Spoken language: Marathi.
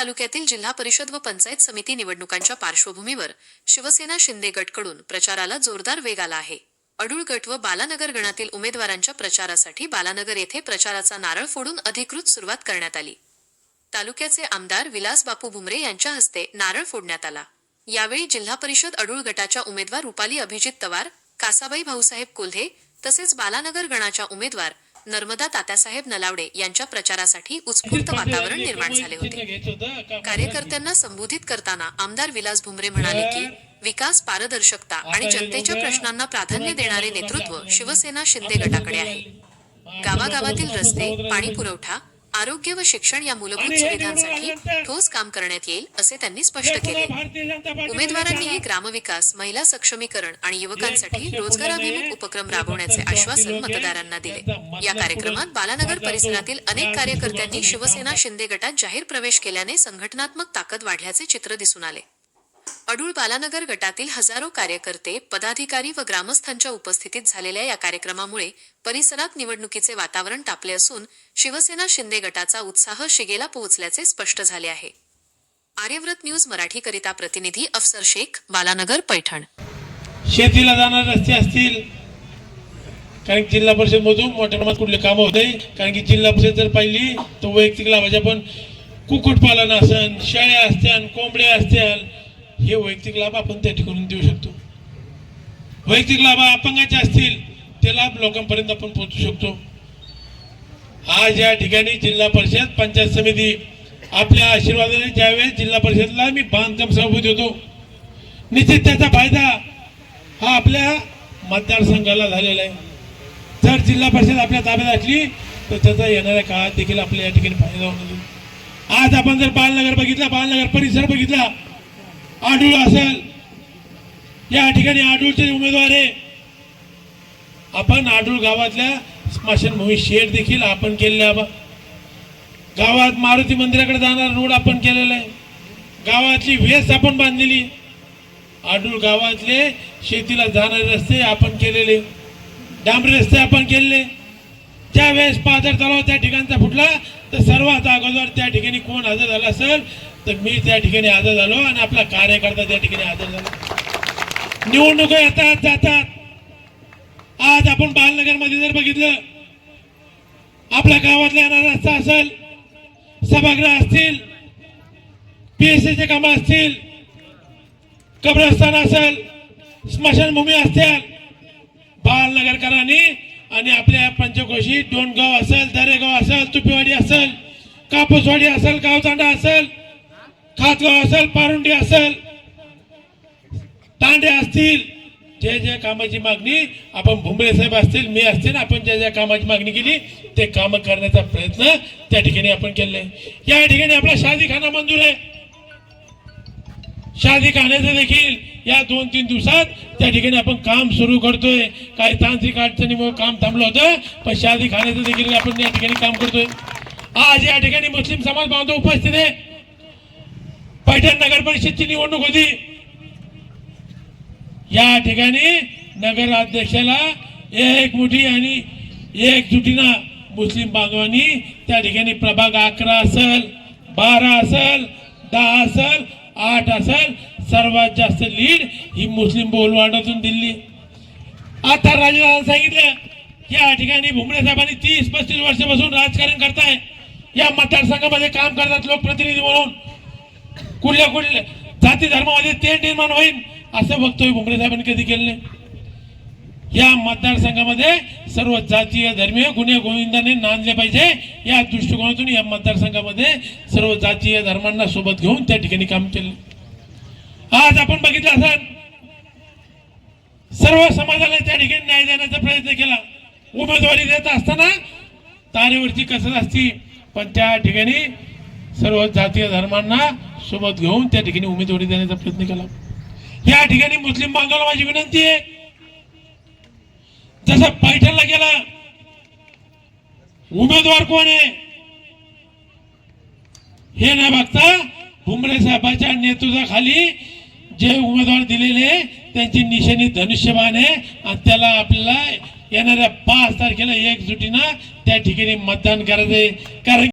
तालुक्यातील जिल्हा परिषद व पंचायत समिती निवडणुकांच्या पार्श्वभूमीवर शिवसेना शिंदे गटकडून प्रचाराला जोरदार वेग आला आहे। अडूळ गट व बालानगर गणातील उमेदवारांच्या प्रचारासाठी बालानगर येथे प्रचाराचा नारळ फोडून अधिकृत सुरुवात करण्यात आली। तालुक्याचे आमदार विलास बापू भुमरे यांच्या हस्ते नारळ फोडण्यात आला। यावेळी जिल्हा परिषद अडूळ गटाच्या उमेदवार रुपाली अभिजित तवार, कासाबाई भाऊसाहेब कोल्हे तसेच बालानगर गणाच्या उमेदवार नर्मदा तात्यासाहेब नलावडे यांच्या प्रचारासाठी उत्स्फूर्त वातावरण निर्माण झाले होते। कार्यकर्त्यांना संबोधित करताना आमदार विलास भुमरे म्हणाले की विकास, पारदर्शकता आणि जनतेच्या प्रश्नांना प्राधान्य देणारे नेतृत्व शिवसेना शिंदे गटाकडे आहे। गावागावातील रस्ते, पाणी पुरवठा, आरोग्य व शिक्षण या मूलभूत सुविधांसाठी ठोस काम करण्यात येईल असे त्यांनी स्पष्ट केले। उमेदवारांनीही ग्रामविकास, महिला सक्षमीकरण आणि युवकांसाठी रोजगाराभिमुख उपक्रम राबवण्याचे आश्वासन मतदारांना दिले। या कार्यक्रमात बालानगर परिसरातील अनेक कार्यकर्त्यांनी शिवसेना शिंदे गटात जाहीर प्रवेश केल्याने संघटनात्मक ताकद वाढल्याचे चित्र दिसून आले। अडूळ बालानगर गटातील हजारो कार्यकर्ते, पदाधिकारी व ग्रामस्थांच्या उपस्थितीत झालेल्या या कार्यक्रमामुळे परिसरात निवडणुकीचे वातावरण तापले असून शिवसेना शिंदे गटाचा उत्साह शिगेला पोहोचल्याचे स्पष्ट झाले आहे। आर्यव्रत न्यूज मराठी करिता प्रतिनिधी अफसर शेख, बालानगर, पैठण। शेतीला जाणारे रस्ते असतील, कारण जिल्हा परिषद मधून मोठ्या प्रमाणात कुठले काम होते, कारण की जिल्हा परिषद जर पाहिली तर वैयक्तिक लाभाच्या पण कुक्कुटपालन असन, शेळ्या असत्याल, कोंबड्या असत्याल, हे वैयक्तिक लाभ आपण त्या ठिकाणी देऊ शकतो। वैयक्तिक लाभ अपंगाचे असतील ते लाभ लोकांपर्यंत आपण पोहोचू शकतो। आज या ठिकाणी जिल्हा परिषद पंचायत समिती आपल्या आशीर्वादाने ज्यावेळेस जिल्हा परिषदला मी बांधकाम सभापती होतो, निश्चित त्याचा फायदा हा आपल्या मतदारसंघाला झालेला आहे। जर जिल्हा परिषद आपल्या ताब्यात असली तर त्याचा येणाऱ्या काळात देखील आपल्या या ठिकाणी फायदा होणार। आज आपण जर बालनगर बघितला, बालनगर परिसर बघितला, आडूळ असेल, या ठिकाणी आडूळचे उमेदवार आहे। आपण आडूळ गावातल्या स्मशानभूमी शेड देखील आपण केलेले आहे। गावात मारुती मंदिराकडे जाणारा रोड आपण केलेला आहे। गावातली वेस आपण बांधलेली। आडूळ गावातले शेतीला जाणारे रस्ते आपण केलेले, डांबरी रस्ते आपण केलेले। ज्या वेळेस पाझर तलाव त्या ठिकाणचा फुटला तर सर्वात अगोदर त्या ठिकाणी कोण हजर झाला असेल तर मी त्या ठिकाणी हजर झालो आणि आपला कार्यकर्ता त्या ठिकाणी हजर झाला। निवडणुका येतात जातात। आज आपण बालनगर मध्ये जर बघितलं, आपल्या गावातला येणारा रस्ता असेल, सभागृह असतील, पीएससीचे काम असतील, कब्रस्तान असेल, स्मशानभूमी असतील, बालनगरकरांनी आणि आपल्या पंचकोशी डोणगाव असेल, दरेगाव असेल, तुपेवाडी असेल, कापूसवाडी असेल, गावतांडा असेल, खातगाव असेल, पारुंडी असेल, तांडे असतील, जे जे कामाची मागणी आपण भुमरे साहेब असतील, मी असतील, आपण ज्या ज्या कामाची मागणी केली ते काम करण्याचा प्रयत्न त्या ठिकाणी आपण केले। या ठिकाणी आपला शादीखाना मंजूर आहे। शादीखान्याचं देखील या 2-3 दिवसात त्या ठिकाणी आपण काम सुरू करतोय। काही तांत्रिक अडचणीमुळे काम थांबलं होतं, पण शादीखान्याचं देखील आपण या ठिकाणी काम करतोय। आज या ठिकाणी मुस्लिम समाज बांधव उपस्थित आहे। पैठण नगर परिषदची निवडणूक होती। या ठिकाणी नगराध्यक्षाला एक मुठी आणि एकजुटीनं मुस्लिम बांधवांनी त्या ठिकाणी प्रभाग 11 असेल, 12 असेल, 10 असेल, 8 असेल, सर्वात जास्त लीड ही मुस्लिम बहुलवाडातून दिली। आता राजदादांनी सांगितलं या ठिकाणी भुमरे साहेबांनी 30-35 वर्षापासून राजकारण करताय, या मतदारसंघामध्ये काम करतात लोकप्रतिनिधी म्हणून। कुठल्या कुठल्या जाती धर्मामध्ये ते निर्माण होईल असं वक्तव्य भुमरे साहेबांनी कधी केलं नाही। या मतदारसंघामध्ये सर्व जातीय धर्मीय गुन्हे गोविंदाने नांदले पाहिजे, या दृष्टिकोनातून या मतदारसंघामध्ये सर्व जातीय धर्मांना सोबत घेऊन त्या ठिकाणी काम केलं। आज आपण बघितलं असेल, सर्व समाजाला त्या ठिकाणी न्याय देण्याचा प्रयत्न केला। उमेदवारी देत असताना तारेवरची कसर असती, पण त्या ठिकाणी सर्व जातीय धर्मांना सोबत घेऊन त्या ठिकाणी उमेदवारी देण्याचा प्रयत्न केला। या ठिकाणी मुस्लिम बांधवांना माझी विनंती आहे, जसं पैठणला गेला, उमेदवार कोण आहे हे न बघता भुमरे साहेबांच्या नेतृत्वाखाली जे उमेदवार दिलेले त्यांची निशाणी धनुष्यबाण आहे आणि त्याला आपल्याला येणाऱ्या 5 तारखेला एकजुटीनं त्या ठिकाणी मतदान करायचंय। कारण